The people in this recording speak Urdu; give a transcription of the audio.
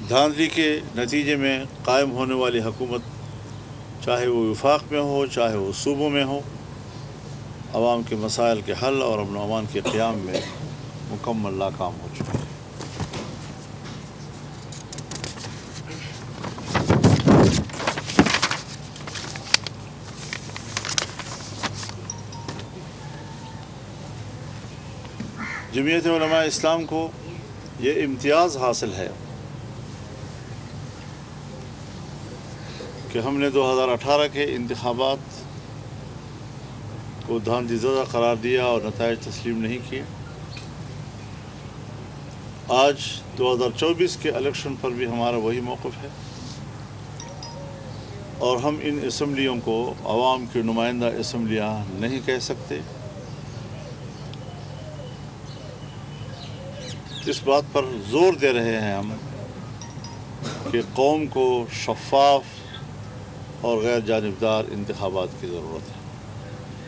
دھاندلی کے نتیجے میں قائم ہونے والی حکومت، چاہے وہ وفاق میں ہو چاہے وہ صوبوں میں ہو، عوام کے مسائل کے حل اور امن و امان کے قیام میں مکمل ناکام ہو چکی ہے۔ جمعیت علماء اسلام کو یہ امتیاز حاصل ہے کہ ہم نے 2018 کے انتخابات کو دھاندلی زدہ قرار دیا اور نتائج تسلیم نہیں کیے۔ آج 2024 کے الیکشن پر بھی ہمارا وہی موقف ہے، اور ہم ان اسمبلیوں کو عوام کی نمائندہ اسمبلیاں نہیں کہہ سکتے۔ اس بات پر زور دے رہے ہیں ہم کہ قوم کو شفاف اور غیر جانبدار انتخابات کی ضرورت ہے۔